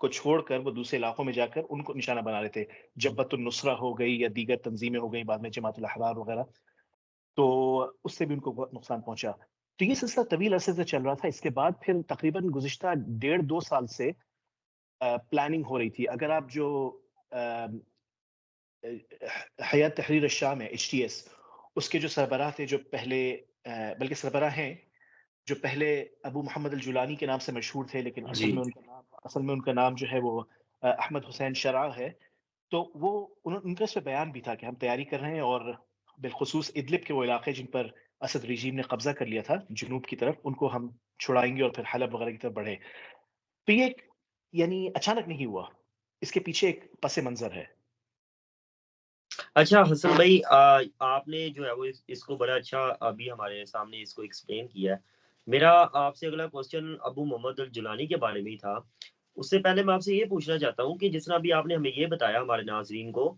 کو چھوڑ کر وہ دوسرے علاقوں میں جا کر ان کو نشانہ بنا رہے تھے. جبہت النصرہ ہو گئی یا دیگر تنظیمیں ہو گئیں بعد میں جماعت الاحرار وغیرہ، تو اس سے بھی ان کو بہت نقصان پہنچا. تو یہ سلسلہ طویل عرصے سے چل رہا تھا. اس کے بعد پھر تقریباً گزشتہ 1.5-2 سال سے پلاننگ ہو رہی تھی. اگر آپ جو حیات تحریر الشام ہے HTS، اس کے جو سربراہ تھے، جو پہلے بلکہ سربراہ ہیں جو پہلے ابو محمد الجولانی کے نام سے مشہور تھے، لیکن جی اصل میں ان کا نام جو ہے وہ احمد حسین شرع ہے. تو وہ ان کا اس پہ بیان بھی تھا کہ ہم تیاری کر رہے ہیں، اور بالخصوص ادلب کے وہ علاقے جن پر اسد رجیم نے قبضہ کر لیا تھا جنوب کی طرف، ان کو ہم چھڑائیں گے اور پھر حلب وغیرہ کی طرف بڑھے. تو یہ یعنی اچانک نہیں ہوا، اس کے پیچھے ایک پس منظر ہے. اچھا حسن بھائی، آپ نے جو ہے وہ اس کو بڑا اچھا ابھی ہمارے سامنے اس کو ایکسپلین کیا ہے. میرا آپ سے اگلا کوسچن ابو محمد الجولانی کے بارے میں ہی تھا. اس سے پہلے میں آپ سے یہ پوچھنا چاہتا ہوں کہ جس طرح ابھی آپ نے ہمیں یہ بتایا ہمارے ناظرین کو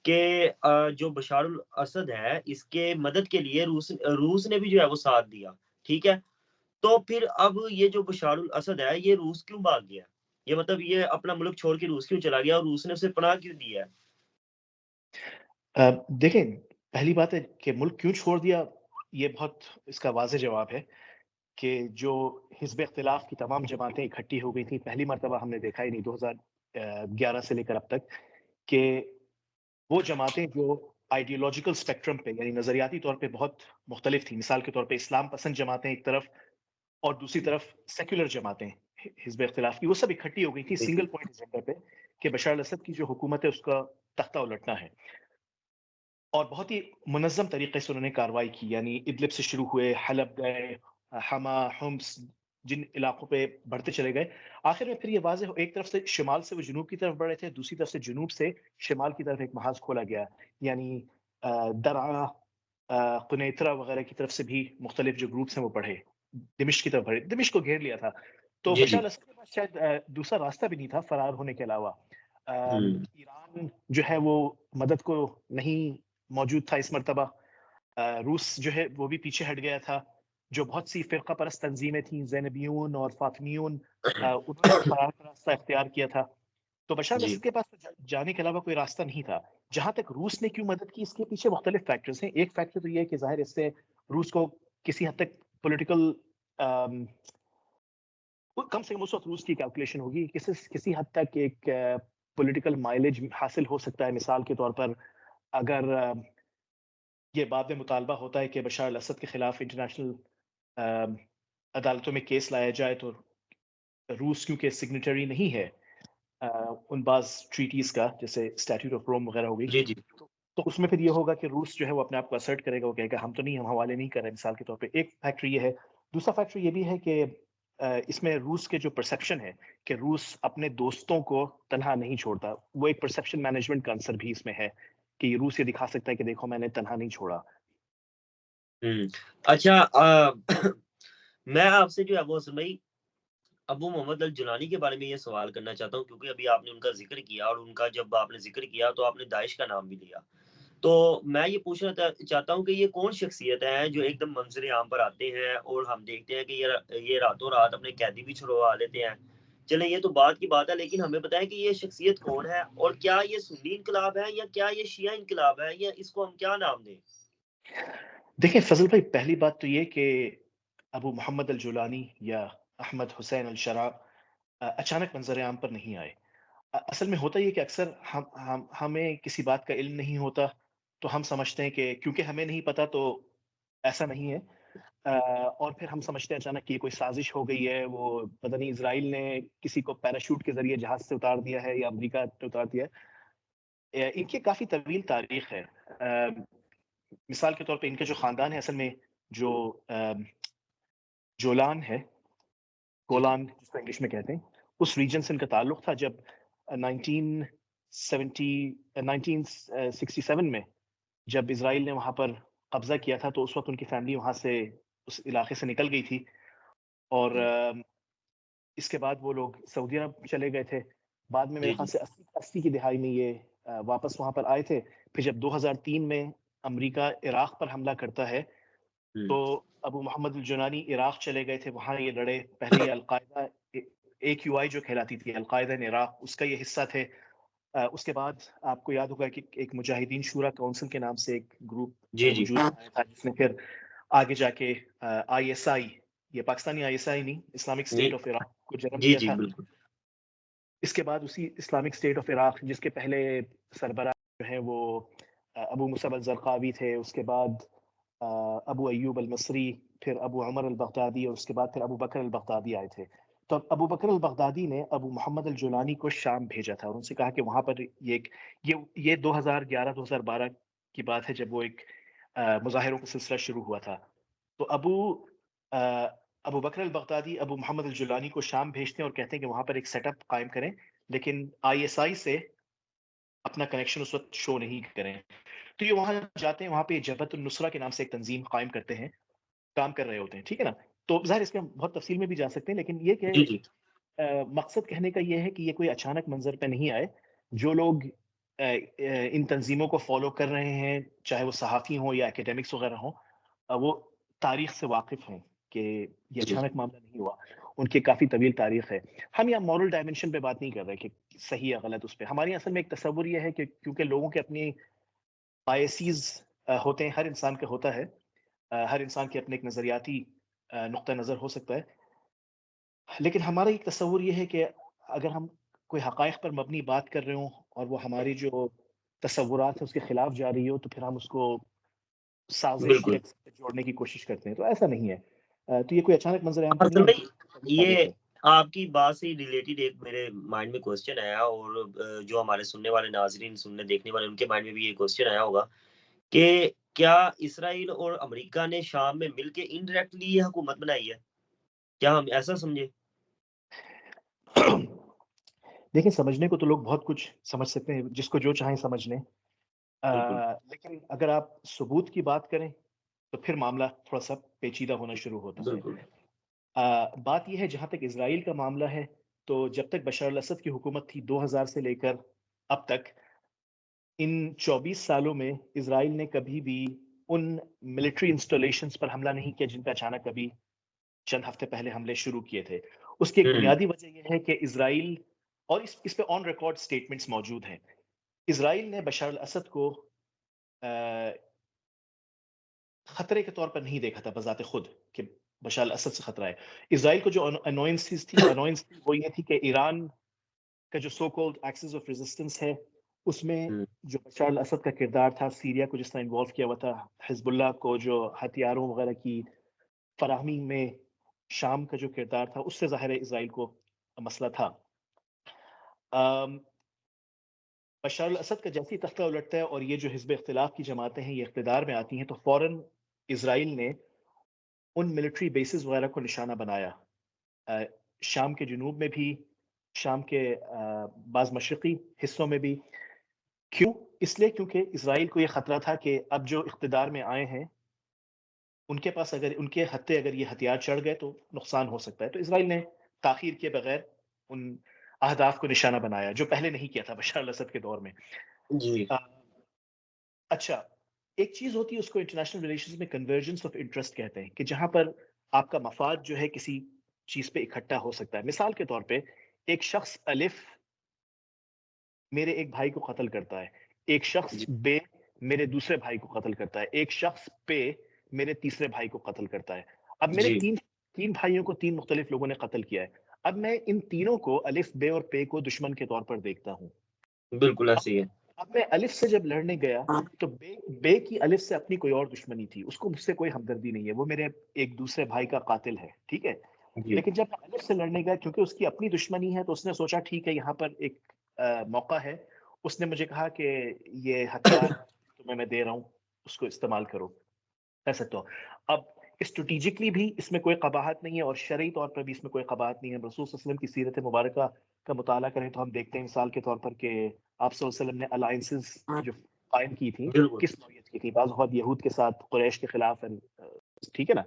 کہ جو بشار الاسد ہے اس کے مدد کے لیے روس نے بھی جو ہے وہ ساتھ دیا، ٹھیک ہے. تو پھر اب یہ جو بشار الاسد ہے یہ روس کیوں بھاگ گیا؟ یہ مطلب یہ اپنا ملک چھوڑ کے روس کیوں چلا گیا، اور روس نے اسے پناہ کیوں دی ہے؟ دیکھیں، پہلی بات ہے کہ ملک کیوں چھوڑ دیا، یہ بہت اس کا واضح جواب ہے کہ جو حزب اختلاف کی تمام جماعتیں اکٹھی ہو گئی تھیں. پہلی مرتبہ ہم نے دیکھا ہی نہیں 2011 سے لے کر اب تک کہ وہ جماعتیں جو آئیڈیولوجیکل اسپیکٹرم پہ یعنی نظریاتی طور پہ بہت مختلف تھیں، مثال کے طور پہ اسلام پسند جماعتیں ایک طرف اور دوسری طرف سیکولر جماعتیں حزب اختلاف کی، وہ سب اکٹھی ہو گئی تھی جی سنگل پوائنٹ ایجنڈا پہ کہ بشار الاسد کی جو حکومت ہے اس کا تختہ الٹنا ہے. اور بہت ہی منظم طریقے سے انہوں نے کارروائی کی، یعنی ادلب سے شروع ہوئے، حلب گئے، حما، حمص، جن علاقوں پہ بڑھتے چلے گئے. آخر میں پھر یہ واضح ہو، ایک طرف سے شمال سے وہ جنوب کی طرف بڑھے تھے، دوسری طرف سے جنوب سے شمال کی طرف ایک محاذ کھولا گیا، یعنی درعا، قنیطرہ وغیرہ کی طرف سے بھی مختلف جو گروپس ہیں وہ بڑھے، دمشق کی طرف بڑھے، دمشق کو گھیر لیا تھا. تو جی بشار جی الاسد کے پاس شاید دوسرا راستہ بھی نہیں تھا فرار ہونے کے علاوہ. ایران جو ہے وہ مدد کو نہیں موجود تھا اس مرتبہ. روس جو ہے وہ بھی پیچھے ہٹ گیا تھا. جو بہت سی فرقہ پرست تنظیمیں تھیں، زینبیون اور فاطمیون، انہوں نے فرار کا راستہ اختیار کیا تھا. تو بشار جی الاسد کے پاس جانے کے علاوہ کوئی راستہ نہیں تھا. جہاں تک روس نے کیوں مدد کی، اس کے پیچھے مختلف فیکٹرز ہیں. ایک فیکٹر تو یہ ہے کہ ظاہر اس سے روس کو کسی حد تک پولیٹیکل، کم سے کم اس وقت روس کی کیلکولیشن ہوگی، کسی حد تک ایک پولیٹیکل مائلیج حاصل ہو سکتا ہے. مثال کے طور پر اگر یہ بعد میں مطالبہ ہوتا ہے کہ بشار الاسد کے خلاف انٹرنیشنل عدالتوں میں کیس لایا جائے، تو روس کیونکہ سگنیٹری نہیں ہے ان بعض ٹریٹیز کا، جیسے اسٹیٹیوٹ آف روم وغیرہ ہو گئی، جی جی تو اس میں پھر یہ ہوگا کہ روس جو ہے وہ اپنے آپ کو اسرٹ کرے گا، وہ کہے گا ہم تو نہیں، ہم حوالے نہیں کر رہے. مثال کے طور پہ ایک فیکٹر یہ ہے. دوسرا فیکٹر یہ بھی ہے کہ اس میں روس کے جو پرسیپشن ہے کہ روس اپنے دوستوں کو تنہا نہیں چھوڑتا، وہ ایک پرسیپشن مینجمنٹ کا عنصر بھی اس میں ہے کہ یہ روس یہ دکھا سکتا ہے کہ دیکھو میں نے تنہا نہیں چھوڑا. اچھا، میں آپ سے جو ہے وہ بھائی ابو محمد الجولانی کے بارے میں یہ سوال کرنا چاہتا ہوں، کیونکہ ابھی آپ نے ان کا ذکر کیا، اور ان کا جب آپ نے ذکر کیا تو آپ نے داعش کا نام بھی لیا. تو میں یہ پوچھنا چاہتا ہوں کہ یہ کون شخصیت ہیں جو ایک دم منظر عام پر آتے ہیں اور ہم دیکھتے ہیں کہ یہ راتوں رات اپنے قیدی بھی چھڑوا لیتے ہیں. چلیں یہ تو بات کی بات ہے، لیکن ہمیں بتائیں کہ یہ شخصیت کون ہے، اور کیا یہ سنی انقلاب ہے یا کیا یہ شیعہ انقلاب ہے، یا اس کو ہم کیا نام دیں؟ دیکھیں فضل بھائی، پہلی بات تو یہ کہ ابو محمد الجولانی یا احمد حسین الشرع اچانک منظر عام پر نہیں آئے. اصل میں ہوتا یہ کہ اکثر ہمیں کسی بات کا علم نہیں ہوتا، تو ہم سمجھتے ہیں کہ کیونکہ ہمیں نہیں پتا تو ایسا نہیں ہے. اور پھر ہم سمجھتے ہیں اچانک کہ یہ کوئی سازش ہو گئی ہے، وہ پتہ نہیں اسرائیل نے کسی کو پیراشوٹ کے ذریعے جہاز سے اتار دیا ہے یا امریکہ نے اتار دیا ہے. ان کی کافی طویل تاریخ ہے. مثال کے طور پہ ان کا جو خاندان ہے، اصل میں جو جولان ہے، جی جی گولان جس کو انگلش میں کہتے ہیں، اس ریجن سے ان کا تعلق تھا. جب 1967 میں جب اسرائیل نے وہاں پر قبضہ کیا تھا، تو اس وقت ان کی فیملی وہاں سے اس علاقے سے نکل گئی تھی، اور اس کے بعد وہ لوگ سعودی عرب چلے گئے تھے. بعد میں میرے جی خیال جی سے 80 کی دہائی میں یہ واپس وہاں پر آئے تھے. پھر جب 2003 میں امریکہ عراق پر حملہ کرتا ہے، تو ابو محمد الجولانی عراق چلے گئے تھے، وہاں یہ لڑے. پہلے یہ القاعدہ AQI جو کہلاتی تھی القاعدہ ان عراق، اس کا یہ حصہ تھے. اس کے بعد آپ کو یاد ہوگا کہ ایک مجاہدین شورا کونسل کے نام سے ایک گروپ جی جی وجود میں آیا تھا، جس نے پھر آگے جا کے ISI، یہ پاکستانی ISI نہیں، اسلامک اسٹیٹ آف عراق کو جنم جی دیا جی تھا. بالکل. اس کے بعد اسی اسلامک اسٹیٹ آف عراق جس کے پہلے سربراہ جو ہیں وہ ابو مصعب الزرقاوی تھے، اس کے بعد ابو ایوب المصری، پھر ابو عمر البغدادی، اور اس کے بعد پھر ابو بکر البغدادی آئے تھے. تو ابو بکر البغدادی نے ابو محمد الجولانی کو شام بھیجا تھا اور ان سے کہا کہ وہاں پر یہ 2011-2012 کی بات ہے جب وہ ایک مظاہروں کا سلسلہ شروع ہوا تھا. تو ابو بکر البغدادی ابو محمد الجولانی کو شام بھیجتے ہیں اور کہتے ہیں کہ وہاں پر ایک سیٹ اپ قائم کریں، لیکن ISI سے اپنا کنیکشن اس وقت شو نہیں کریں. تو یہ وہاں جاتے ہیں، وہاں پہ جبہت النصرہ کے نام سے ایک تنظیم قائم کرتے ہیں، کام کر رہے ہوتے ہیں، ٹھیک ہے نا. تو ظاہر اس میں ہم بہت تفصیل میں بھی جا سکتے ہیں، لیکن یہ کہ جی جی مقصد کہنے کا یہ ہے کہ یہ کوئی اچانک منظر پہ نہیں آئے. جو لوگ ان تنظیموں کو فالو کر رہے ہیں، چاہے وہ صحافی ہوں یا اکیڈیمکس وغیرہ ہوں، وہ تاریخ سے واقف ہیں کہ یہ جی اچانک معاملہ نہیں ہوا. ان کی کافی طویل تاریخ ہے. ہم یہاں مورل ڈائمنشن پہ بات نہیں کر رہے کہ صحیح یا غلط. اس پہ ہماری اصل میں ایک تصور یہ ہے کہ کیونکہ لوگوں کے اپنی بایسیز ہوتے ہیں، ہر انسان کا ہوتا ہے، ہر انسان کے اپنے ایک نظریاتی نقطہ نظر ہو سکتا ہے، لیکن ہمارا ایک تصور یہ ہے کہ اگر ہم کوئی حقائق پر مبنی بات کر رہے ہوں اور وہ ہماری جو تصورات ہیں اس کے خلاف جا رہی ہو، تو پھر ہم اس کو سازش بالکل. یا کسی پہ جوڑنے کی کوشش کرتے ہیں. تو ایسا نہیں ہے. تو یہ کوئی اچانک منظر عام تو نہیں اصل ہے، میں ان کی طویل یہ تاریخ ہے. آپ کی بات سے ریلیٹڈ ایک میرے مائنڈ میں کوسچن آیا، اور جو ہمارے سننے والے ناظرین، سننے دیکھنے والے، ان کے مائنڈ میں بھی یہ کوسچن آیا ہوگا کہ کیا اسرائیل اور امریکہ نے شام میں مل کے انڈائریکٹلی یہ حکومت بنائی ہے؟ کیا ہم ایسا سمجھے؟ دیکھیں، سمجھنے کو تو لوگ بہت کچھ سمجھ سکتے ہیں، جس کو جو چاہیں سمجھ لیں. بالکل لیکن اگر آپ ثبوت کی بات کریں تو پھر معاملہ تھوڑا سا پیچیدہ ہونا شروع ہوتا ہے. بالکل. بات یہ ہے جہاں تک اسرائیل کا معاملہ ہے، تو جب تک بشار الاسد کی حکومت تھی 2000 سے لے کر اب تک، ان 24 سالوں میں اسرائیل نے کبھی بھی ان ملٹری انسٹالیشنز پر حملہ نہیں کیا جن پہ اچانک کبھی چند ہفتے پہلے حملے شروع کیے تھے. اس کی ایک ہوں بنیادی وجہ یہ ہے کہ اسرائیل، اور اس پہ آن ریکارڈ سٹیٹمنٹس موجود ہیں، اسرائیل نے بشار الاسد کو خطرے کے طور پر نہیں دیکھا تھا بذات خود کہ بشار الاسد سے خطرہ ہے. اسرائیل کو جو انوائنس تھی وہ یہ تھی کہ ایران کا جو سو کولڈ ایکسس آف ریزسٹنس ہے، اس میں ہوں جو بشار الاسد کا کردار تھا، سیریا کو جس طرح انوالو کیا ہوا تھا، حزب اللہ کو جو ہتھیاروں وغیرہ کی فراہمی میں شام کا جو کردار تھا، اس سے ظاہر ہے اسرائیل کو مسئلہ تھا. بشار الاسد کا جیسی تختہ الٹتا ہے اور یہ جو حزب اختلاف کی جماعتیں ہیں یہ اقتدار میں آتی ہیں، تو فوراً اسرائیل نے ان ملٹری بیسز وغیرہ کو نشانہ بنایا، شام کے جنوب میں بھی، شام کے بعض مشرقی حصوں میں بھی. کیوں؟ اس لیے کیونکہ اسرائیل کو یہ خطرہ تھا کہ اب جو اقتدار میں آئے ہیں ان کے پاس اگر ان کے ہتھے اگر یہ ہتھیار چڑھ گئے تو نقصان ہو سکتا ہے. تو اسرائیل نے تاخیر کے بغیر ان اہداف کو نشانہ بنایا جو پہلے نہیں کیا تھا بشار الاسد کے دور میں. جی اچھا، ایک چیز ہوتی ہے اس کو انٹرنیشنل ریلیشنز میں کنورجنس آف انٹرسٹ کہتے ہیں، کہ جہاں پر آپ کا مفاد جو ہے کسی چیز پہ اکٹھا ہو سکتا ہے. مثال کے طور پہ ایک شخص الف میرے ایک بھائی کو قتل کرتا ہے، ایک شخص جی بے میرے دوسرے بھائی کو قتل کرتا ہے، ایک شخص پے میرے تیسرے بھائی کو قتل کرتا ہے. اب میرے جی تین بھائیوں کو تین مختلف لوگوں نے قتل کیا ہے. اب میں ان تینوں کو الف بے اور پے کو دشمن کے طور پر دیکھتا ہوں. بالکل اب ایسے ہی ہے. اب میں الف سے جب لڑنے گیا تو بے کی الف سے اپنی کوئی اور دشمنی تھی، اس کو مجھ سے کوئی ہمدردی نہیں ہے، وہ میرے ایک دوسرے بھائی کا قاتل ہے، ٹھیک ہے. جی لیکن جب میں الف سے لڑنے گیا کیونکہ اس کی اپنی دشمنی ہے تو اس نے سوچا ٹھیک ہے یہاں پر ایک موقع ہے. اس نے مجھے کہا کہ یہ ہتھیار تمہیں میں دے رہا ہوں، اس کو استعمال کرو. کر سکتا ہوں. اب اسٹریٹجکلی بھی اس میں کوئی قباحت نہیں ہے اور شرعی طور پر بھی اس میں کوئی قباحت نہیں ہے. رسول صلی اللہ علیہ وسلم کی سیرت مبارکہ کا مطالعہ کریں تو ہم دیکھتے ہیں مثال کے طور پر کہ آپ صلی اللہ علیہ وسلم نے الائنسز جو قائم کی تھی بالکل کس نوعیت کی تھی؟ بعض اوقات یہود کے ساتھ، قریش کے خلاف، ٹھیک ہے نا.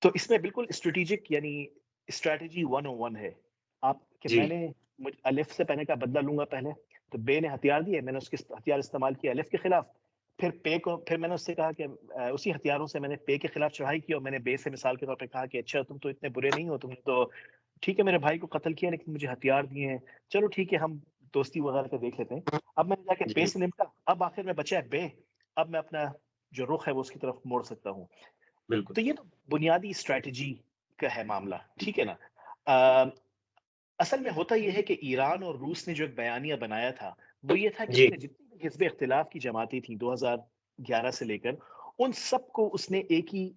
تو اس میں بالکل اسٹریٹجک یعنی اسٹریٹجی 101 ہے. آپ کہ جی میں نے الف سے پہلے کا بدلہ لوں گا پہلے، تو بے نے ہتھیار دیے، میں نے اس کے ہتھیار استعمال کیا الف کے خلاف. پھر پے کو، پھر میں نے اس سے کہا کہ اسی ہتھیاروں سے میں نے پے کے خلاف چڑھائی کی اور میں نے بے سے مثال کے طور پہ کہا کہ اچھا تم تو اتنے برے نہیں ہو، ٹھیک ہے میرے بھائی کو قتل کیا لیکن مجھے ہتھیار دیے ہیں، چلو ٹھیک ہے ہم دوستی وغیرہ کا دیکھ لیتے ہیں۔ اب میں نے جا کے بے جی، سے نمٹا، اب آخر میں بچا ہے بے، اب میں اپنا جو رخ ہے وہ اس کی طرف موڑ سکتا ہوں۔ بالکل۔ تو یہ تو بنیادی اسٹریٹجی کا ہے معاملہ، ٹھیک ہے نا؟ اصل میں ہوتا یہ ہے کہ ایران اور روس نے جو ایک بیانیہ بنایا تھا وہ یہ تھا کہ جی، اس نے جتنی بھی حزب اختلاف کی جماعتیں تھیں 2011 سے لے کر، ان سب کو اس نے ایک ہی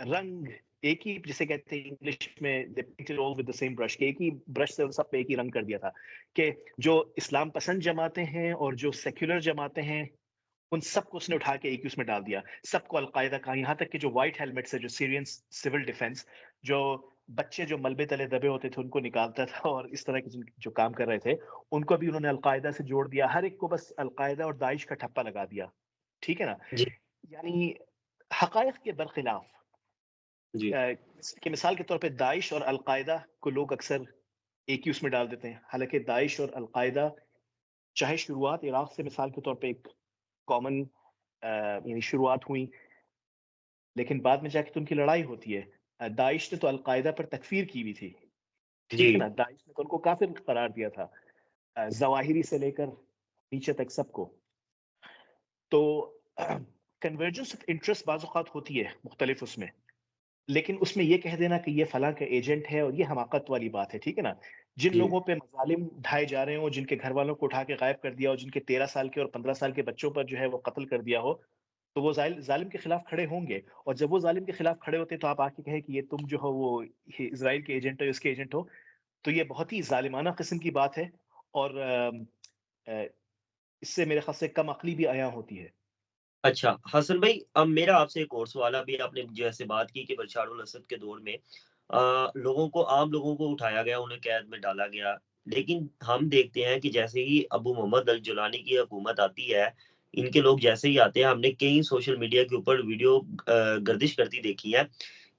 رنگ، ایک ہی جسے کہتے ہیں انگلش میں they painted all with the same brush، کہ ایک ہی برش سے ان سب پہ ایک ہی رنگ کر دیا تھا کہ جو اسلام پسند جماعتیں ہیں اور جو سیکولر جماعتیں ہیں ان سب کو اس نے اٹھا کے ایک ہی اس میں ڈال دیا، سب کو القاعدہ کہا، یہاں تک کہ جو وائٹ ہیلمٹس ہے، جو سیرین سول ڈیفense، جو بچے جو ملبے تلے دبے ہوتے تھے ان کو نکالتا تھا، اور اس طرح کے جو کام کر رہے تھے ان کو بھی انہوں نے القاعدہ سے جوڑ دیا، ہر ایک کو بس القاعدہ اور داعش کا ٹھپا لگا دیا، ٹھیک ہے نا؟ جی، یعنی حقائق کے برخلاف، جی، کہ مثال کے طور پہ داعش اور القاعدہ کو لوگ اکثر ایک ہی اس میں ڈال دیتے ہیں، حالانکہ داعش اور القاعدہ چاہے شروعات عراق سے مثال کے طور پہ ایک کامن یعنی شروعات ہوئی، لیکن بعد میں جا کے تو ان کی لڑائی ہوتی ہے۔ داعش نے تو القاعدہ پر تکفیر کی ہوئی تھی، ٹھیک ہے جی، نا؟ داعش نے تو ان کو کافر قرار دیا تھا، ظواہری سے لے کر نیچے تک سب کو۔ تو کنورجنس آف انٹرسٹ بعض اوقات ہوتی ہے مختلف اس میں، لیکن اس میں یہ کہہ دینا کہ یہ فلاں کا ایجنٹ ہے اور یہ حماقت والی بات ہے، ٹھیک ہے نا؟ جن جی، لوگوں پہ مظالم ڈھائے جا رہے ہوں، جن کے گھر والوں کو اٹھا کے غائب کر دیا ہو، جن کے 13 سال کے اور 15 سال کے بچوں پر جو ہے وہ قتل کر دیا ہو، تو وہ ظالم کے خلاف کھڑے ہوں گے، اور جب وہ ظالم کے خلاف کھڑے ہوتے ہیں تو آپ آ کے کہیں کہ یہ تم جو ہو وہ اسرائیل کے ایجنٹ ہو، اس کے ایجنٹ ہو، تو یہ بہت ہی ظالمانہ قسم کی بات ہے، اور اس سے میرے خیال سے کم عقلی بھی عیاں ہوتی ہے۔ اچھا، حسن بھائی، اب میرا آپ سے ایک اور سوال ہے، ابھی آپ نے جیسے بات کی کہ بشار الاسد کے دور میں عام لوگوں کو اٹھایا گیا، انہیں قید میں ڈالا گیا، لیکن ہم دیکھتے ہیں کہ جیسے ہی ابو محمد الجولانی کی حکومت آتی ہے، ان کے لوگ جیسے ہی آتے ہیں، ہم نے کئی سوشل میڈیا کے اوپر ویڈیو گردش کرتی دیکھی ہے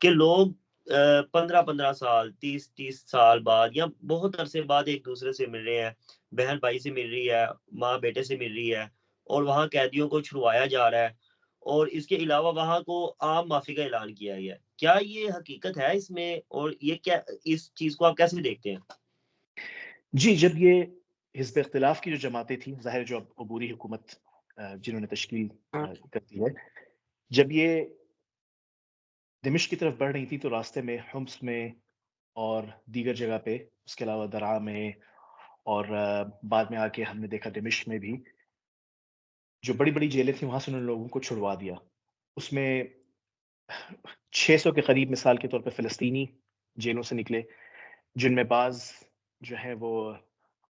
کہ لوگ 15 15 سال، 30 30 سال بعد یا بہت عرصے بعد ایک دوسرے سے مل رہے ہیں، بہن بھائی سے مل رہی ہے، ماں بیٹے سے مل رہی ہے، اور وہاں قیدیوں کو چھڑوایا جا رہا ہے، اور اس کے علاوہ وہاں کو عام معافی کا اعلان کیا گیا ہے۔ کیا یہ حقیقت ہے اس میں، اور یہ کیا، اس چیز کو آپ کیسے دیکھتے ہیں؟ جی، جب یہ حزب اختلاف کی جو جماعتیں تھیں، ظاہر جو اب عبوری حکومت جنہوں نے تشکیل کر دی ہے، جب یہ دمشق کی طرف بڑھ رہی تھی تو راستے میں حمص میں اور دیگر جگہ پہ، اس کے علاوہ درعا میں، اور بعد میں آ کے ہم نے دیکھا دمشق میں بھی جو بڑی بڑی جیلیں تھیں وہاں سے انہوں نے لوگوں کو چھڑوا دیا۔ اس میں 600 کے قریب مثال کے طور پہ فلسطینی جیلوں سے نکلے، جن میں بعض جو ہے وہ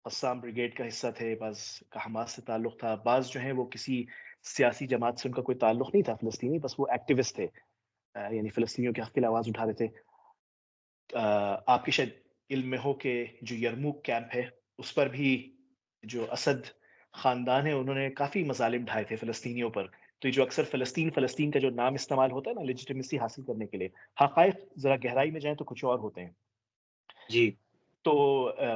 قسام بریگیڈ کا حصہ تھے، بعض کا حماس سے تعلق تھا، بعض جو ہیں وہ کسی سیاسی جماعت سے ان کا کوئی تعلق نہیں تھا فلسطینی، بس وہ ایکٹیوسٹ تھے، یعنی فلسطینیوں کے حق کے لیے آواز اٹھا رہے تھے۔ آپ کے شاید علم میں ہو کہ جو یرموک کیمپ ہے اس پر بھی جو اسد خاندان ہے انہوں نے کافی مظالم ڈھائے تھے فلسطینیوں پر۔ تو یہ جو اکثر فلسطین فلسطین کا جو نام استعمال ہوتا ہے نا لیجیٹمیسی حاصل کرنے کے لیے، حقائق ذرا گہرائی میں جائیں تو کچھ اور ہوتے ہیں۔ جی، تو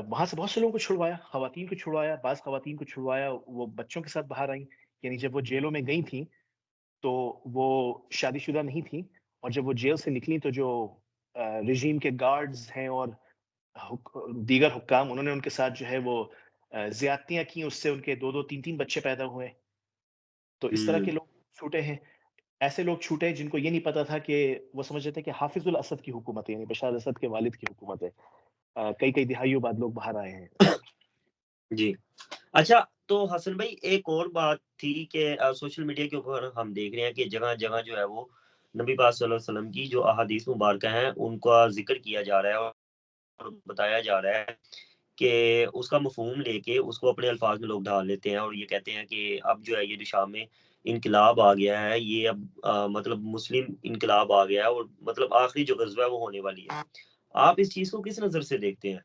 وہاں سے بہت سے لوگوں کو چھڑوایا، خواتین کو چھڑوایا، بعض خواتین کو چھڑوایا وہ بچوں کے ساتھ باہر آئیں، یعنی جب وہ جیلوں میں گئی تھیں تو وہ شادی شدہ نہیں تھیں، اور جب وہ جیل سے نکلی تو جو رژیم کے گارڈز ہیں اور دیگر حکام، انہوں نے ان کے ساتھ جو ہے وہ زیادتیاں کی، اس سے ان کے 2 2 3 3 بچے پیدا ہوئے۔ تو اس طرح ہوں، کے لوگ چھوٹے ہیں، ایسے لوگ چھوٹے جن کو یہ نہیں پتا تھا کہ وہ سمجھ رہے تھے کہ حافظ الاسد کی حکومت ہے، یعنی بشار الاسد کے والد کی حکومت ہے۔ کئی کئی دہائیوں بعد لوگ باہر آئے ہیں۔ جی۔ اچھا، تو حسن بھائی ایک اور بات تھی کہ سوشل میڈیا کے اوپر ہم دیکھ رہے ہیں کہ جگہ جگہ جو ہے وہ نبی پاک صلی اللہ علیہ وسلم کی جو احادیث مبارکہ ہیں ان کا ذکر کیا جا رہا ہے، اور بتایا جا رہا ہے کہ اس کا مفہوم لے کے اس کو اپنے الفاظ میں لوگ ڈال لیتے ہیں، اور یہ کہتے ہیں کہ اب جو ہے یہ جو شام میں انقلاب آ گیا ہے، یہ اب مطلب مسلم انقلاب آ گیا ہے، اور مطلب آخری جو غزوہ ہے وہ ہونے والی ہے۔ آپ اس چیز کو کس نظر سے دیکھتے ہیں؟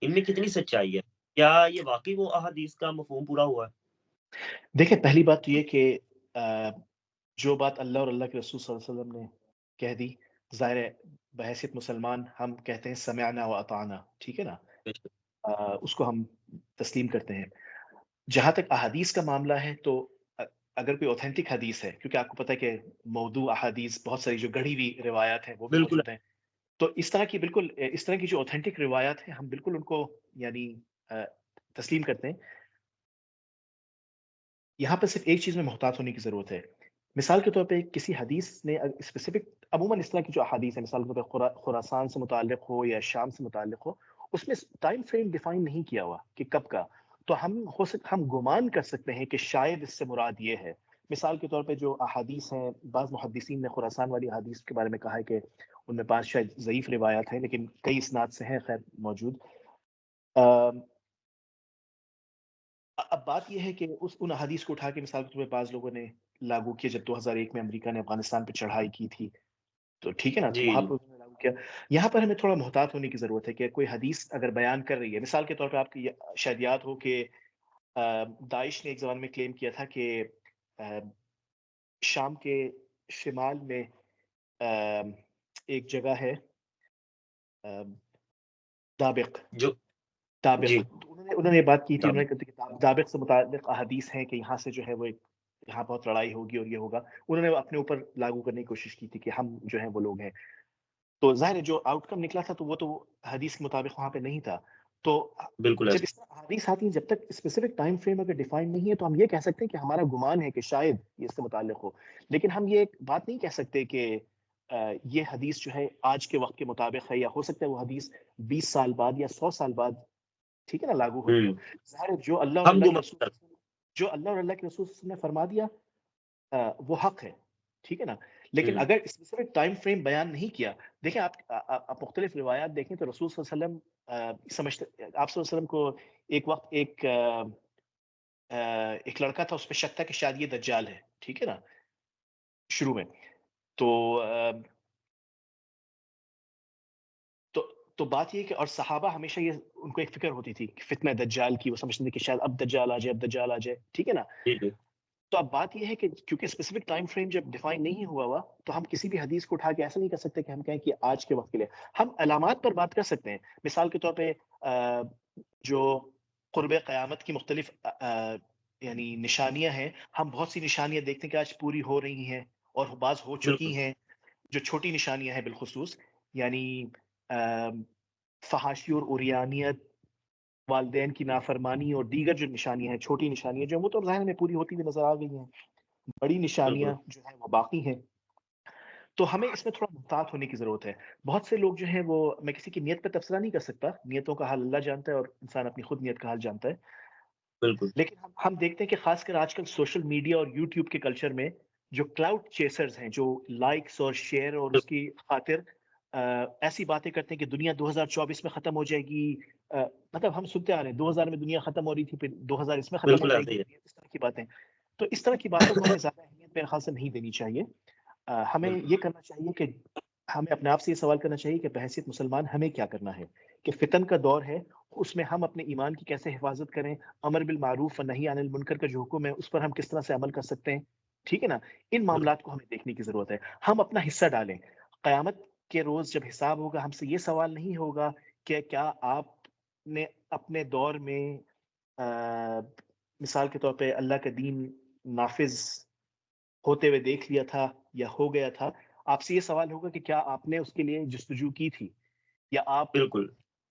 ان میں کتنی سچائی ہے؟ کیا یہ واقعی وہ احادیث کا مفہوم پورا ہوا ہے؟ دیکھیں پہلی بات تو یہ کہ جو بات اللہ اور اللہ کے رسول صلی اللہ علیہ وسلم نے کہہ دی، ظاہر ہے بحیثیت مسلمان ہم کہتے ہیں سمعنا و اطعنا، ٹھیک ہے نا؟ اس کو ہم تسلیم کرتے ہیں۔ جہاں تک احادیث کا معاملہ ہے تو اگر کوئی اوتھینٹک حدیث ہے، کیونکہ آپ کو پتہ ہے کہ موضوع احادیث بہت ساری جو گڑھی ہوئی روایات ہیں وہ بھی بالکل، موجود ہیں، تو اس طرح کی بالکل اس طرح کی جو اوتھینٹک روایات ہیں ہم بالکل ان کو یعنی تسلیم کرتے ہیں. یہاں پہ صرف ایک چیز میں محتاط ہونے کی ضرورت ہے. مثال کے طور پہ کسی حدیث نے اسپیسیفک، عموماً اس طرح کی جو احادیث ہیں مثال کے طور پہ خراسان سے متعلق ہو یا شام سے متعلق ہو، اس میں ٹائم فریم ڈیفائن نہیں کیا ہوا کہ کب کا. تو ہم گمان کر سکتے ہیں کہ شاید اس سے مراد یہ ہے. مثال کے طور پہ جو احادیث ہیں، بعض محدثین نے خراسان والی احادیث کے بارے میں کہا ہے کہ ان میں پاس شاید ضعیف روایات ہیں، لیکن کئی اسناد سے ہیں خیر موجود. اب بات یہ ہے کہ ان احادیث کو اٹھا کے مثال کے طور پہ بعض لوگوں نے لاگو کیا جب 2001 میں امریکہ نے افغانستان پہ چڑھائی کی تھی. تو ٹھیک ہے نا، تو جی وہاں جی پہ انہوں نے لاگو کیا. یہاں پر ہمیں تھوڑا محتاط ہونے کی ضرورت ہے کہ کوئی حدیث اگر بیان کر رہی ہے، مثال کے طور پہ آپ کی شاید یاد ہو کہ داعش نے ایک زمانے میں کلیم کیا تھا کہ شام کے شمال میں ایک جگہ ہے دابق. جو دابق جی تو انہوں نے یہ بات کی تھی، انہوں دام نے کہا کہ دابق سے متعلق احادیث ہیں کہ یہاں سے جو ہے وہ یہاں بہت لڑائی ہوگی اور یہ ہوگا. انہوں نے اپنے اوپر لاگو کرنے کی کوشش کی تھی کہ ہم جو ہیں وہ لوگ ہیں. تو ظاہر ہے جو آؤٹ کم نکلا تھا تو وہ تو حدیث کے مطابق وہاں پہ نہیں تھا. تو بالکل جب ایسا اس طرح حدیث آتی ہیں، جب تک اسپیسیفک ٹائم فریم اگر ڈیفائن نہیں ہے تو ہم یہ کہہ سکتے ہیں کہ ہمارا گمان ہے کہ شاید یہ اس سے متعلق ہو. لیکن ہم یہ بات نہیں کہہ سکتے کہ یہ حدیث جو ہے آج کے وقت کے مطابق ہے، یا ہو سکتا ہے وہ حدیث 20 سال بعد یا 100 سال بعد ٹھیک ہے نا لاگو ہوتی ہو. ہوں ظاہر ہے جو اللہ اور ہم اللہ کے گمان رسول کر جو اللہ اور اللہ کے رسول نے فرما دیا وہ حق ہے. ٹھیک ہے نا. لیکن ہوں اگر اسپیسیفک ٹائم فریم بیان نہیں کیا، دیکھیں آپ مختلف روایات دیکھیں تو رسول صلی اللہ علیہ وسلم سمجھتے، آپ صلی اللہ علیہ وسلم کو ایک وقت ایک لڑکا تھا، اس پہ شک تھا کہ شاید یہ دجال ہے. ٹھیک ہے نا شروع میں. تو تو تو بات یہ کہ اور صحابہ ہمیشہ یہ ان کو ایک فکر ہوتی تھی کہ فتنہ دجال کی، وہ سمجھتے تھے کہ شاید اب دجال آ جائے، اب دجال آ جائے. ٹھیک ہے نا. جی جی تو اب بات یہ ہے کہ کیونکہ اسپیسیفک ٹائم فریم جب ڈیفائن نہیں ہوا تو ہم کسی بھی حدیث کو اٹھا کے ایسا نہیں کر سکتے کہ ہم کہیں کہ آج کے وقت کے لیے. ہم علامات پر بات کر سکتے ہیں. مثال کے طور پہ جو قرب قیامت کی مختلف یعنی نشانیاں ہیں، ہم بہت سی نشانیاں دیکھتے ہیں کہ آج پوری ہو رہی ہیں اور بعض ہو بالکل چکی ہیں. جو چھوٹی نشانیاں ہیں بالخصوص، یعنی فحاشی اور اوریانیت، والدین کی نافرمانی اور دیگر جو نشانیاں ہیں، چھوٹی نشانیاں جو وہ تو ظاہر میں پوری ہوتی ہوئی نظر آ گئی ہیں. بڑی بالکل نشانیاں جو ہیں وہ باقی ہیں. تو ہمیں اس میں تھوڑا محتاط ہونے کی ضرورت ہے. بہت سے لوگ جو ہیں وہ، میں کسی کی نیت پہ تبصرہ نہیں کر سکتا، نیتوں کا حال اللہ جانتا ہے اور انسان اپنی خود نیت کا حال جانتا ہے. بالکل لیکن ہم دیکھتے ہیں کہ خاص کر آج کل سوشل میڈیا اور یوٹیوب کے کلچر میں جو کلاؤڈ چیسرز ہیں، جو لائکس اور شیئر اور اس کی خاطر ایسی باتیں کرتے ہیں کہ دنیا 2024 میں ختم ہو جائے گی. مطلب ہم سنتے آ رہے ہیں 2000 میں دنیا ختم ہو رہی تھی، پھر 2000 اس میں ختم ہو بالکل جائے ایسا گی، ہی ہے اس طرح کی باتیں. تو اس طرح کی باتوں کو ہمیں زیادہ اہمیت میرے خیال سے نہیں دینی چاہیے. ہمیں بالکل یہ کرنا چاہیے کہ ہمیں اپنے آپ سے یہ سوال کرنا چاہیے کہ بحیثیت مسلمان ہمیں کیا کرنا ہے. کہ فتن کا دور ہے، اس میں ہم اپنے ایمان کی کیسے حفاظت کریں، امر بالمعروف و نہی عن المنکر کا جو حکم ہے اس پر ہم کس طرح سے عمل کر سکتے ہیں. ٹھیک ہے نا. ان بالکل معاملات کو ہمیں دیکھنے کی ضرورت ہے. ہم اپنا حصہ ڈالیں. قیامت کے روز جب حساب ہوگا، ہم سے یہ سوال نہیں ہوگا کہ کیا آپ نے اپنے دور میں مثال کے طور پہ اللہ کا دین نافذ ہوتے ہوئے دیکھ لیا تھا یا ہو گیا تھا. آپ سے یہ سوال ہوگا کہ کیا آپ نے اس کے لیے جستجو کی تھی، یا آپ بالکل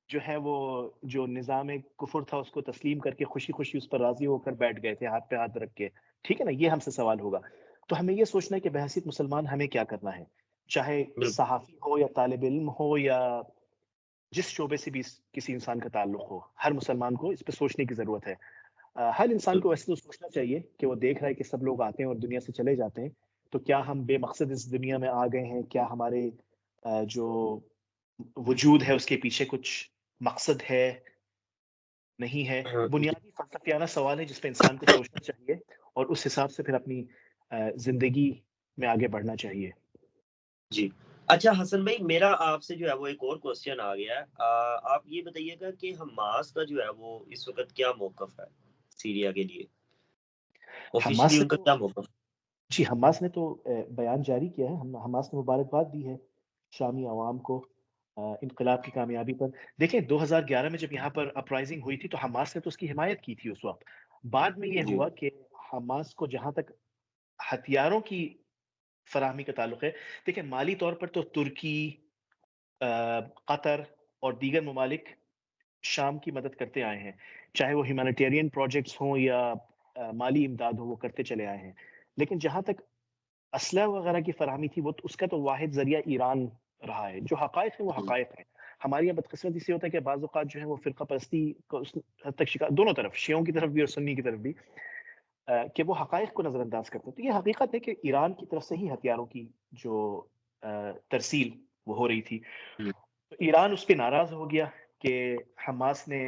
جو ہے وہ جو نظام کفر تھا اس کو تسلیم کر کے خوشی خوشی اس پر راضی ہو کر بیٹھ گئے تھے ہاتھ پہ ہاتھ رکھ کے. ٹھیک ہے نا. یہ ہم سے سوال ہوگا. تو ہمیں یہ سوچنا ہے کہ بحیثیت مسلمان ہمیں کیا کرنا ہے، چاہے بالکل صحافی ہو یا طالب علم ہو یا جس شعبے سے بھی کسی انسان کا تعلق ہو. ہر مسلمان کو اس پہ سوچنے کی ضرورت ہے. ہر انسان کو بالکل ویسے تو سوچنا چاہیے کہ وہ دیکھ رہا ہے کہ سب لوگ آتے ہیں اور دنیا سے چلے جاتے ہیں، تو کیا ہم بے مقصد اس دنیا میں آ گئے ہیں؟ کیا ہمارے جو وجود ہے اس کے پیچھے کچھ مقصد ہے، نہیں ہے؟ ہاں، جی بنیادی فلسفیانہ سوال ہے جس پہ انسان کو سوچنا چاہیے اور اس حساب سے پھر اپنی زندگی میں آگے بڑھنا چاہیے. جی اچھا حسن بھائی، میرا آپ سے جو ہے وہ ایک اور کوشچن آ گیا ہے. آپ یہ بتائیے گا کہ حماس کا جو ہے وہ اس وقت کیا موقف ہے سیریا کے لیے؟ حماس آفیشلی سے ان کا تو کیا موقف ہے؟ جی حماس نے تو بیان جاری کیا ہے. حماس نے مبارکباد دی ہے شامی عوام کو انقلاب کی کامیابی پر. دیکھیں 2011 میں جب یہاں پر اپرائزنگ ہوئی تھی تو حماس نے تو اس کی حمایت کی تھی اس وقت. بعد میں یہ جی ہوا کہ حماس کو جہاں تک ہتھیاروں کی فراہمی کا تعلق ہے، دیکھیں مالی طور پر تو ترکی قطر اور دیگر ممالک شام کی مدد کرتے آئے ہیں، چاہے وہ ہیومینیٹیرین پروجیکٹس ہوں یا مالی امداد ہو، وہ کرتے چلے آئے ہیں۔ لیکن جہاں تک اسلحہ وغیرہ کی فراہمی تھی، وہ اس کا تو واحد ذریعہ ایران رہا ہے۔ جو حقائق ہیں وہ حقائق ہیں۔ ہمارے یہاں بدقسمتی سے ہوتا ہے کہ بعض اوقات جو ہے وہ فرقہ پرستی کو اس حد تک شکار، دونوں طرف، شیعوں کی طرف بھی اور سنی کی طرف بھی، کہ وہ حقائق کو نظر انداز کرتے ہیں۔ تو یہ حقیقت ہے کہ ایران کی طرف سے ہی ہتھیاروں کی جو ترسیل وہ ہو رہی تھی۔ ہوں، تو ایران اس پہ ناراض ہو گیا کہ حماس نے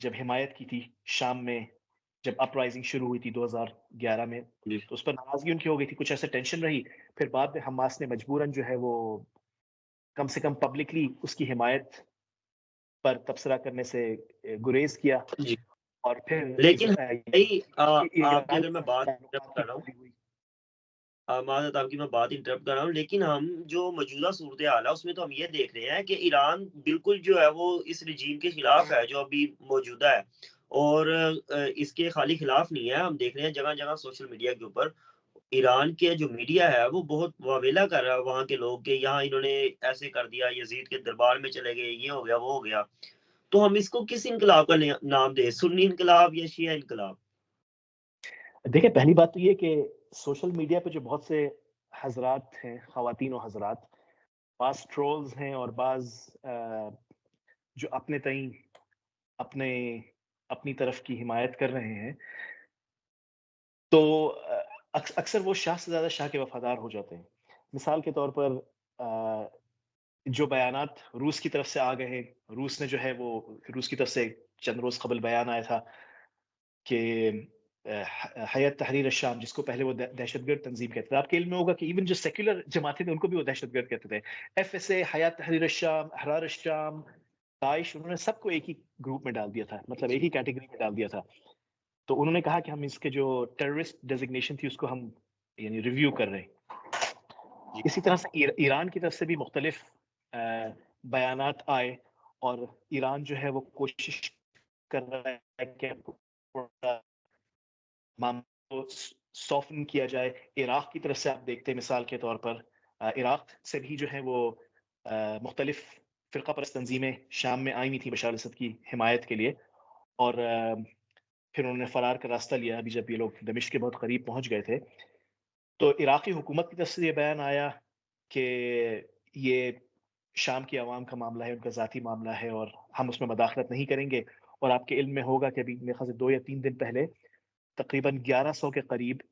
جب حمایت کی تھی شام میں، جب اپ رائزنگ شروع ہوئی تھی 2011 میں، جی تو اس پر ناراضگی ان کی ہو گئی تھی، کچھ ایسے ٹینشن رہی۔ پھر بعد میں حماس نے مجبوراً جو ہے وہ کم سے کم پبلکلی اس کی حمایت پر تبصرہ کرنے سے گریز کیا، جی، اور پھر لیکن بھائی آپ کی ایران اگر کے میں ساتھ بات انٹرپٹ تعلقات کی کر رہا ہوں، بحالی ہوئی۔ معذرت آپ کی میں بات انٹرپٹ کر رہا ہوں، لیکن ہم جو موجودہ صورتحال ہے اس میں تو ہم یہ دیکھ رہے ہیں کہ ایران بالکل جو ہے وہ اس رجیم کے خلاف ہے جو ابھی موجودہ ہے، اور اس کے خالی خلاف نہیں ہے، ہم دیکھ رہے ہیں جگہ جگہ سوشل میڈیا کے اوپر ایران کے جو میڈیا ہے وہ بہت واویلا کر رہا ہے وہاں کے لوگ کہ یہاں انہوں نے ایسے کر دیا، یزید کے دربار میں چلے گئے، یہ ہو گیا وہ ہو گیا۔ تو ہم اس کو کس انقلاب کا نام دیں، سنی انقلاب یا شیعہ انقلاب؟ دیکھیں، پہلی بات تو یہ کہ سوشل میڈیا پہ جو بہت سے حضرات ہیں، خواتین و حضرات، بعض ٹرولز ہیں اور بعض جو اپنے تئیں اپنے اپنی طرف کی حمایت کر رہے ہیں، تو اکثر وہ شاہ سے زیادہ شاہ کے وفادار ہو جاتے ہیں۔ مثال کے طور پر جو بیانات روس کی طرف سے آ گئے ہیں، روس نے جو ہے وہ، روس کی طرف سے چند روز قبل بیان آیا تھا کہ حیات تحریر الشام، جس کو پہلے وہ دہشت گرد تنظیم کہتے تھے، آپ کے علم میں ہوگا کہ ایون جو سیکولر جماعتیں تھے ان کو بھی وہ دہشت گرد کہتے تھے۔ ایف ایس اے، حیات تحریر الشام، احرار الشام، داعش، انہوں نے سب کو ایک ہی گروپ میں ڈال دیا تھا، مطلب ایک ہی کیٹیگری میں ڈال دیا تھا۔ تو انہوں نے کہا کہ ہم اس کے جو ٹیررسٹ ڈیزگنیشن تھی اس کو ہم یعنی ریویو کر رہے ہیں۔ جی اسی طرح سے ایران کی طرف سے بھی مختلف بیانات آئے، اور ایران جو ہے وہ کوشش کر رہا ہے کہ معاملے کو سافن کیا جائے۔ عراق کی طرف سے آپ دیکھتے ہیں، مثال کے طور پر عراق سے بھی جو ہے وہ مختلف فرقہ پرست تنظیمیں شام میں آئی ہوئی تھیں بشار الاسد کی حمایت کے لیے، اور پھر انہوں نے فرار کا راستہ لیا۔ ابھی جب یہ لوگ دمشق کے بہت قریب پہنچ گئے تھے، تو عراقی حکومت کی طرف سے یہ بیان آیا کہ یہ شام کی عوام کا معاملہ ہے، ان کا ذاتی معاملہ ہے، اور ہم اس میں مداخلت نہیں کریں گے۔ اور آپ کے علم میں ہوگا کہ ابھی میرے خیال سے 2 یا 3 دن پہلے تقریباً 1100 کے قریب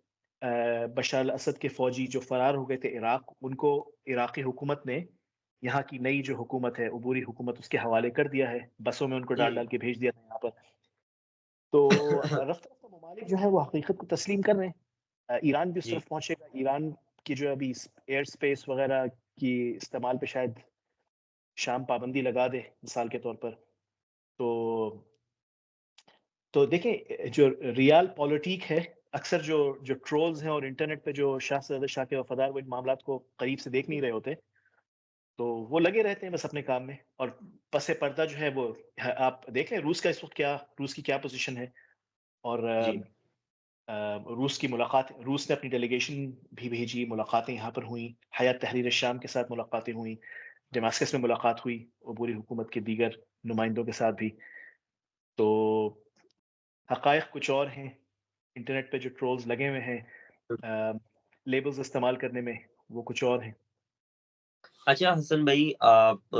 بشار الاسد کے فوجی جو فرار ہو گئے تھے عراق، ان کو عراقی حکومت نے، یہاں کی نئی جو حکومت ہے، عبوری حکومت، اس کے حوالے کر دیا ہے، بسوں میں ان کو ڈال ڈال کے بھیج دیا تھا یہاں پر۔ تو رفتہ رفتہ ممالک جو ہے وہ حقیقت کو تسلیم کر رہے ہیں۔ ایران بھی اس جی، طرف پہنچے گا۔ ایران کی جو ابھی ایئر اسپیس وغیرہ کی استعمال پہ شاید شام پابندی لگا دے، مثال کے طور پر۔ تو دیکھیں، جو ریال پالیٹیک ہے، اکثر جو ٹرولز ہیں اور انٹرنیٹ پہ جو شاہ سے زیادہ شاہ کے وفادار وہ ان معاملات کو قریب سے دیکھ نہیں رہے ہوتے، تو وہ لگے رہتے ہیں بس اپنے کام میں، اور پس پردہ جو ہے وہ، آپ دیکھ لیں روس کا اس وقت کیا، روس کی کیا پوزیشن ہے، اور جی، روس کی ملاقات، روس نے اپنی ڈیلیگیشن بھی بھیجی، ملاقاتیں یہاں پر ہوئیں، حیات تحریر الشام کے ساتھ ملاقاتیں ہوئیں، ڈیماسکس میں ملاقات ہوئی عبوری حکومت کے دیگر نمائندوں کے ساتھ بھی۔ تو حقائق کچھ اور ہیں، انٹرنیٹ پہ جو ٹرولز لگے ہوئے ہیں لیبلز استعمال کرنے میں، وہ کچھ اور ہیں۔ اچھا حسن بھائی، آپ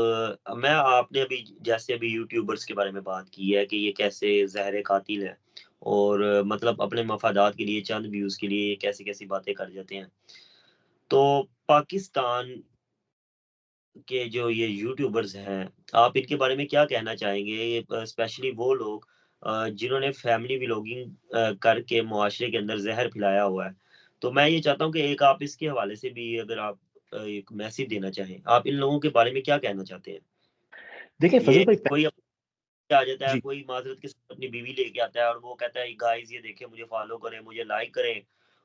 نے ابھی جیسے ابھی یوٹیوبرز کے بارے میں بات کی ہے کہ یہ کیسے زہر قاتل ہے، اور مطلب اپنے مفادات کے لیے، چند ویوز کے لیے کیسی کیسی باتیں کر جاتے ہیں۔ تو پاکستان کے جو یہ یوٹیوبرز ہیں، آپ ان کے بارے میں کیا کہنا چاہیں گے؟ یہ اسپیشلی وہ لوگ جنہوں نے فیملی ولاگنگ کر کے معاشرے کے اندر زہر پھیلایا ہوا ہے۔ تو میں یہ چاہتا ہوں کہ ایک آپ اس کے حوالے سے بھی اگر آپ ایک میسج دینا چاہیں، آپ ان لوگوں کے بارے میں کیا کہنا چاہتے ہیں؟ دیکھیں فضل یہ بھائی، کوئی آ جاتا ہے، جی کوئی معذرت کے ساتھ اپنی بیوی لے کے آتا ہے اور وہ کہتا ہے گائز یہ دیکھیں، مجھے فالو کریں، مجھے لائک کریں۔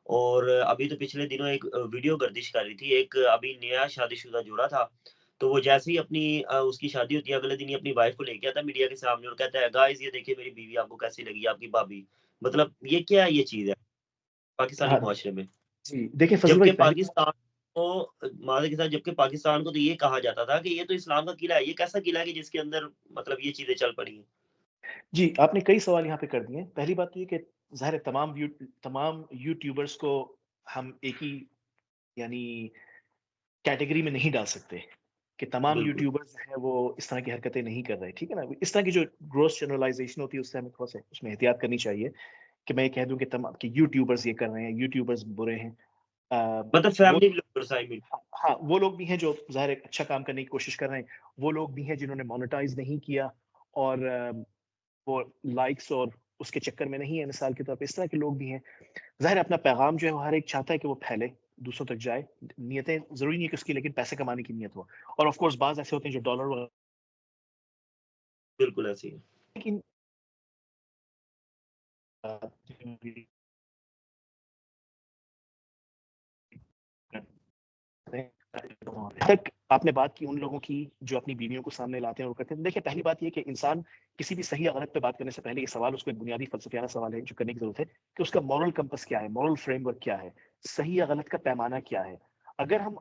اور ابھی تو پچھلے دنوں ایک ویڈیو گردش کر رہی تھی، ایک ابھی نیا شادی شدہ جوڑا تھا، تو وہ جیسے ہی اپنی اس کی شادی ہوتی ہے اگلے دن ہی اپنی وائف کو لے کے آتا ہے میڈیا کے سامنے اور کہتا ہے گائز یہ دیکھیں میری بیوی آپ کو کیسی لگی، آپ کی بھابی۔ مطلب یہ کیا یہ چیز ہے پاکستانی ہاں معاشرے میں؟ جی، دیکھیں فضل بھائی، جبکہ پہلی بات، پاکستان تو معاذ کے ساتھ جبکہ پاکستان کو تو یہ کہا جاتا تھا کہ یہ تو اسلام کا قلعہ ہے، یہ کیسا قلعہ ہے کہ جس کے اندر مطلب یہ چیزیں چل پڑی ہیں؟ جی، آپ نے کئی سوال یہاں پہ کر دیے ہیں۔ پہلی بات تو یہ کہ ظاہر ہے تمام یوٹیوبرس کو ہم ایک ہی یعنی کیٹیگری میں نہیں ڈال سکتے کہ تمام بالکل، یوٹیوبرز ہیں وہ اس طرح کی حرکتیں نہیں کر رہے، ٹھیک ہے نا؟ اس طرح کی جو گروس جنرلائزیشن ہوتی ہے اس سے ہمیں تھوڑا سا اس میں احتیاط کرنی چاہیے کہ میں یہ کہہ دوں کہ تمام کہ یوٹیوبرز یہ کر رہے ہیں، یوٹیوبرز برے ہیں۔ مطلب وہ فیملی بلاگرس آئی مین. ہاں ہاں، وہ لوگ بھی ہیں جو ظاہر ہے اچھا کام کرنے کی کوشش کر رہے ہیں، وہ لوگ بھی ہیں جنہوں نے مونیٹائز نہیں کیا اور وہ لائکس اور اس کے چکر میں نہیں ہے، مثال کے طور پہ اس طرح کے لوگ بھی ہیں۔ ظاہر ہے اپنا پیغام جو ہے وہ ہر ایک چاہتا ہے کہ وہ پھیلے، دوسروں تک جائے، نیتیں ضروری نہیں ہے کہ اس کی لیکن پیسے کمانے کی نیت ہو، اور آف کورس بعض ایسے ہوتے ہیں جو ڈالر بالکل ایسے ہی ہے. لیکن تک آپ نے بات کی ان لوگوں کی جو اپنی بیویوں کو سامنے لاتے ہیں اور کرتے ہیں، دیکھیں پہلی بات یہ کہ انسان کسی بھی صحیح یا غلط پہ بات کرنے سے پہلے یہ سوال اس کو ایک بنیادی فلسفیانہ سوال ہے جو کرنے کی ضرورت ہے کہ اس کا مورل کمپس کیا ہے، مورل فریم ورک کیا ہے، صحیح یا غلط کا پیمانہ کیا ہے۔ اگر ہم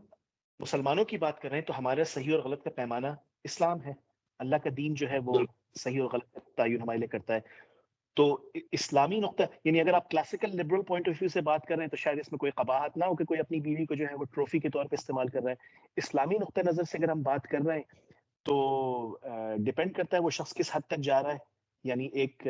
مسلمانوں کی بات کر رہے ہیں تو ہمارا صحیح اور غلط کا پیمانہ اسلام ہے، اللہ کا دین جو ہے وہ بالکل صحیح اور غلط کا تعین ہمارے لیے کرتا ہے۔ تو اسلامی نقطہ یعنی اگر آپ classical liberal point of view سے بات کر رہے ہیں تو شاید اس میں کوئی قباحت نہ ہو کہ کوئی اپنی بیوی کو جو ہے وہ ٹرافی کے طور پہ استعمال کر رہا ہے۔ اسلامی نقطہ نظر سے اگر ہم بات کر رہے ہیں تو ڈپینڈ کرتا ہے وہ شخص کس حد تک جا رہا ہے، یعنی ایک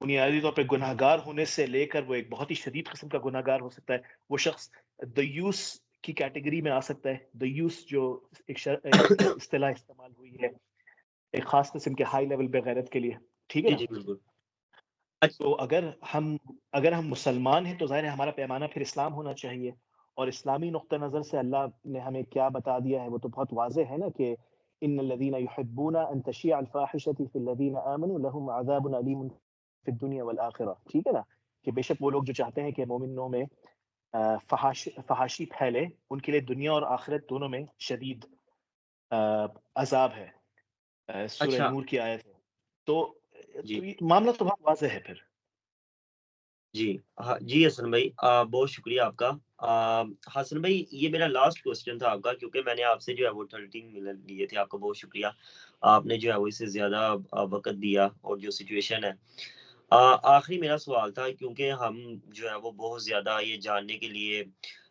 بنیادی طور پہ گناہ گار ہونے سے لے کر وہ ایک بہت ہی شدید قسم کا گناہ گار ہو سکتا ہے، وہ شخص دیوس کی کیٹیگری میں آ سکتا ہے۔ دیوس جو ایک اصطلاح استعمال ہوئی ہے ایک خاص قسم کے ہائی لیول بغیرت کے لیے، ٹھیک ہے جی نا؟ جی بالکل. اچھا تو اگر ہم مسلمان ہیں تو ظاہر ہے ہمارا پیمانہ پھر اسلام ہونا چاہیے، اور اسلامی نقطہ نظر سے اللہ نے ہمیں کیا بتا دیا ہے وہ تو بہت واضح ہے نا کہ ان الذين يحبون ان تشيع الفاحشة في الذين آمنوا لهم عذاب أليم في الدنيا والآخرة، ٹھیک ہے نا؟ کہ بے شک وہ لوگ جو چاہتے ہیں کہ مومنوں میں فحاشی پھیلے، ان کے لیے دنیا اور آخرت دونوں میں شدید عذاب ہے۔ سورہ اچھا. نور کی آیت ہے۔ تو جی یہ معاملہ تو بہت واضح ہے پھر۔ جی ہاں جی حسن بھائی، بہت شکریہ آپ کا. حسن بھائی یہ میرا لاسٹ کوشچن تھا آپ کا، کیونکہ میں نے آپ سے جو ہے وہ 13 منٹ لیے تھے. آپ کا بہت شکریہ، آپ نے جو ہے وہ اس سے زیادہ وقت دیا. اور جو سچویشن ہے، آخری میرا سوال تھا، کیونکہ ہم جو ہے وہ بہت زیادہ یہ جاننے کے لیے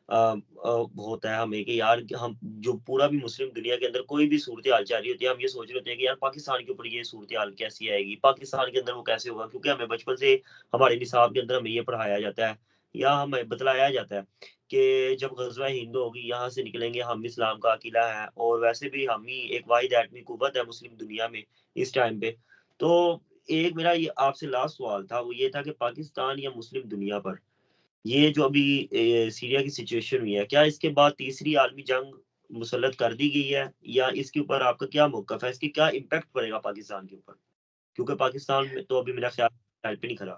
ہوتا ہے ہمیں کہ یار ہم جو پورا بھی مسلم دنیا کے اندر کوئی بھی صورتحال چل رہی ہوتی ہے، ہم یہ سوچ رہے ہوتے ہیں کہ یار پاکستان کے اوپر یہ صورتحال کیسی آئے گی، پاکستان کے اندر وہ کیسے ہوگا، کیونکہ ہمیں بچپن سے ہمارے نصاب کے اندر ہمیں یہ پڑھایا جاتا ہے یا ہمیں بتلایا جاتا ہے کہ جب غزوہ ہند ہوگی یہاں سے نکلیں گے ہم اسلام کا قلعہ ہے. اور ویسے بھی ہم ہی ایک واحد ایٹمی قوت ہے مسلم دنیا میں اس ٹائم پہ. تو ایک میرا یہ آپ سے لاسٹ سوال تھا، وہ یہ تھا کہ پاکستان یا مسلم دنیا پر یہ جو ابھی سیریا کی سچویشن ہوئی ہے، کیا اس کے بعد تیسری عالمی جنگ مسلط کر دی گئی ہے، یا اس کے اوپر آپ کا کیا موقف ہے، اس کی کیا امپیکٹ پڑے گا پاکستان کے اوپر؟ کیونکہ پاکستان میں تو ابھی میرا خیال پہ نہیں کھڑا.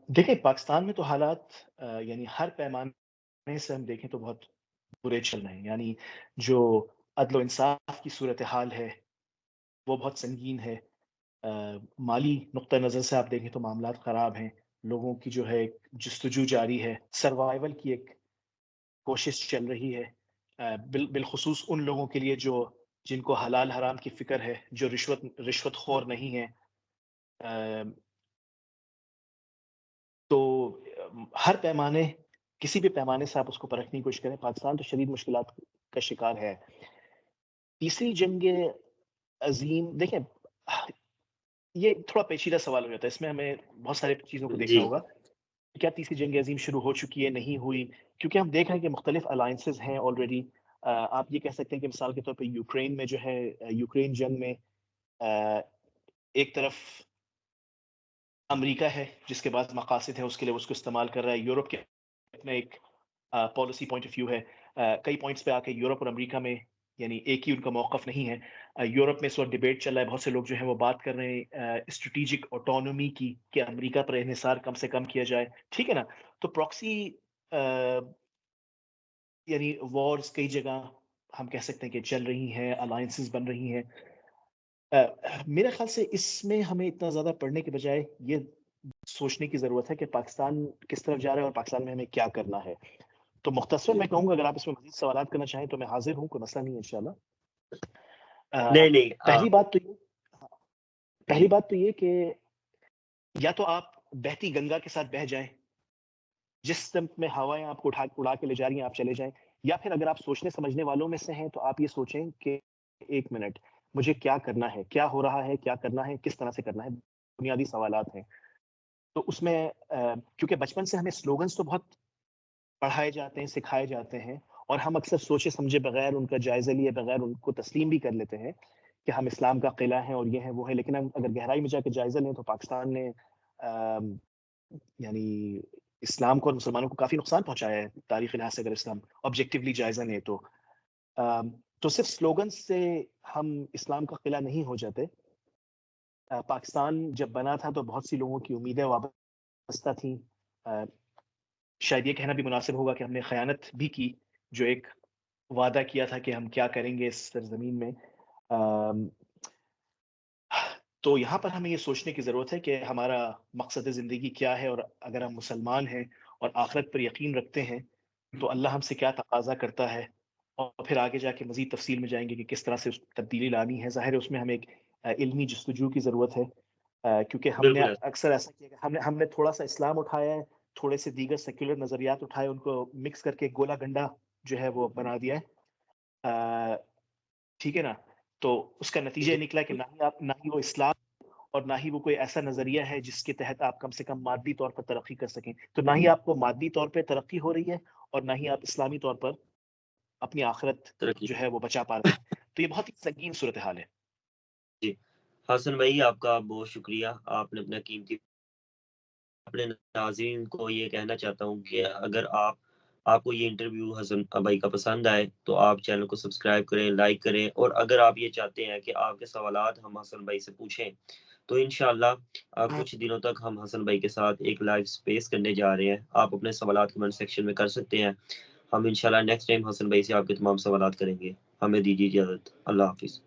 دیکھیں پاکستان میں تو حالات یعنی ہر پیمانے سے ہم دیکھیں تو بہت برے چل رہے ہیں، یعنی جو عدل و انصاف کی صورتحال ہے وہ بہت سنگین ہے۔ مالی نقطہ نظر سے آپ دیکھیں تو معاملات خراب ہیں، لوگوں کی جو ہے ایک جستجو جاری ہے، سروائیول کی ایک کوشش چل رہی ہے، بالخصوص ان لوگوں کے لیے جن کو حلال حرام کی فکر ہے، جو رشوت خور نہیں ہے۔ تو ہر پیمانے کسی بھی پیمانے سے آپ اس کو پرکھنے کی کوشش کریں، پاکستان تو شدید مشکلات کا شکار ہے۔ تیسری جنگ عظیم دیکھیں یہ تھوڑا پیچیدہ سوال ہو جاتا ہے، اس میں ہمیں بہت سارے چیزوں کو دیکھنا جی ہوگا۔ کیا تیسری جنگ عظیم شروع ہو چکی ہے، نہیں ہوئی؟ کیونکہ ہم دیکھ رہے ہیں کہ مختلف الائنسز ہیں آلریڈی۔ آپ یہ کہہ سکتے ہیں کہ مثال کے طور پہ یوکرین میں جو ہے یوکرین جنگ میں ایک طرف امریکہ ہے جس کے بعد مقاصد ہیں اس کے لیے اس کو استعمال کر رہا ہے، یورپ کے اپنا ایک پالیسی پوائنٹ آف ویو ہے۔ کئی پوائنٹس پہ آ کے یورپ اور امریکہ میں یعنی ایک ہی ان کا موقف نہیں ہے۔ یورپ میں اس وقت ڈیبیٹ چل رہا ہے، بہت سے لوگ جو ہیں وہ بات کر رہے ہیں اسٹریٹجک آٹونومی کی کہ امریکہ پر انحصار کم سے کم کیا جائے، ٹھیک ہے نا؟ تو پراکسی یعنی وارز کئی جگہ ہم کہہ سکتے ہیں کہ چل رہی ہیں، الائنسز بن رہی ہیں۔ میرے خیال سے اس میں ہمیں اتنا زیادہ پڑھنے کے بجائے یہ سوچنے کی ضرورت ہے کہ پاکستان کس طرف جا رہا ہے اور پاکستان میں ہمیں کیا کرنا ہے۔ تو مختصر میں کہوں گا اگر آپ اس میں مزید سوالات کرنا چاہیں تو میں حاضر ہوں، کوئی مسئلہ نہیں ہے انشاءاللہ۔ نہیں نہیں پہلی بات تو یہ پہلی جی بات تو یہ کہ یا تو آپ بہتی گنگا کے ساتھ بہہ جائیں، جس سمت میں ہوائیں آپ کو اڑا کے لے جا رہی ہیں آپ چلے جائیں، یا پھر اگر آپ سوچنے سمجھنے والوں میں سے ہیں تو آپ یہ سوچیں کہ ایک منٹ مجھے کیا کرنا ہے، کیا ہو رہا ہے، کیا کرنا ہے، کس طرح سے کرنا ہے، بنیادی سوالات ہیں۔ تو اس میں کیونکہ بچپن سے ہمیں سلوگنز تو بہت پڑھائے جاتے ہیں، سکھائے جاتے ہیں، اور ہم اکثر سوچے سمجھے بغیر ان کا جائزہ لیے بغیر ان کو تسلیم بھی کر لیتے ہیں کہ ہم اسلام کا قلعہ ہیں اور یہ ہے وہ ہے، لیکن ہم اگر گہرائی میں جا کے جائزہ لیں تو پاکستان نے یعنی اسلام کو اور مسلمانوں کو کافی نقصان پہنچایا ہے تاریخی لحاظ سے اگر اسلام آبجیکٹیولی جائزہ لیں تو۔ تو صرف سلوگن سے ہم اسلام کا قلعہ نہیں ہو جاتے۔ پاکستان جب بنا تھا تو بہت سی لوگوں کی امیدیں وابستہ تھیں۔ شاید یہ کہنا بھی مناسب ہوگا کہ ہم نے خیانت بھی کی، جو ایک وعدہ کیا تھا کہ ہم کیا کریں گے اس سرزمین میں۔ تو یہاں پر ہمیں یہ سوچنے کی ضرورت ہے کہ ہمارا مقصد زندگی کیا ہے، اور اگر ہم مسلمان ہیں اور آخرت پر یقین رکھتے ہیں تو اللہ ہم سے کیا تقاضا کرتا ہے، اور پھر آگے جا کے مزید تفصیل میں جائیں گے کہ کس طرح سے اس تبدیلی لانی ہے۔ ظاہر ہے اس میں ہمیں ایک علمی جستجو کی ضرورت ہے، کیونکہ ہم نے بالکل اکثر ایسا کیا کہ ہم نے تھوڑا سا اسلام اٹھایا ہے، تھوڑے سے دیگر سیکولر نظریات اٹھائے، ان کو مکس کر کے گولا گنڈا جو ہے وہ بنا دیا ہے، ٹھیک ہے نا؟ تو اس کا نتیجہ یہ نکلا کہ نہ ہی وہ اسلام اور نہ ہی وہ کوئی ایسا نظریہ ہے جس کے تحت آپ کم سے کم مادی طور پر ترقی کر سکیں۔ تو نہ ہی آپ کو مادی طور پہ ترقی ہو رہی ہے اور نہ ہی آپ اسلامی طور پر اپنی آخرت ترقی۔ جو ہے وہ بچا پا رہے ہیں۔ تو یہ بہت ہی سنگین صورتحال ہے۔ جی حسن بھائی آپ کا بہت شکریہ، آپ نے اپنا قیمتی، اپنے ناظرین کو یہ کہنا چاہتا ہوں کہ اگر آپ کو یہ انٹرویو حسن بھائی کا پسند آئے تو آپ چینل کو سبسکرائب کریں، لائک کریں، اور اگر آپ یہ چاہتے ہیں کہ آپ کے سوالات ہم حسن بھائی سے پوچھیں تو انشاءاللہ کچھ دنوں تک ہم حسن بھائی کے ساتھ ایک لائیو سپیس کرنے جا رہے ہیں۔ آپ اپنے سوالات کمنٹ سیکشن میں کر سکتے ہیں، ہم انشاءاللہ نیکسٹ ٹائم حسن بھائی سے آپ کے تمام سوالات کریں گے۔ ہمیں دیجیے اجازت، اللہ حافظ۔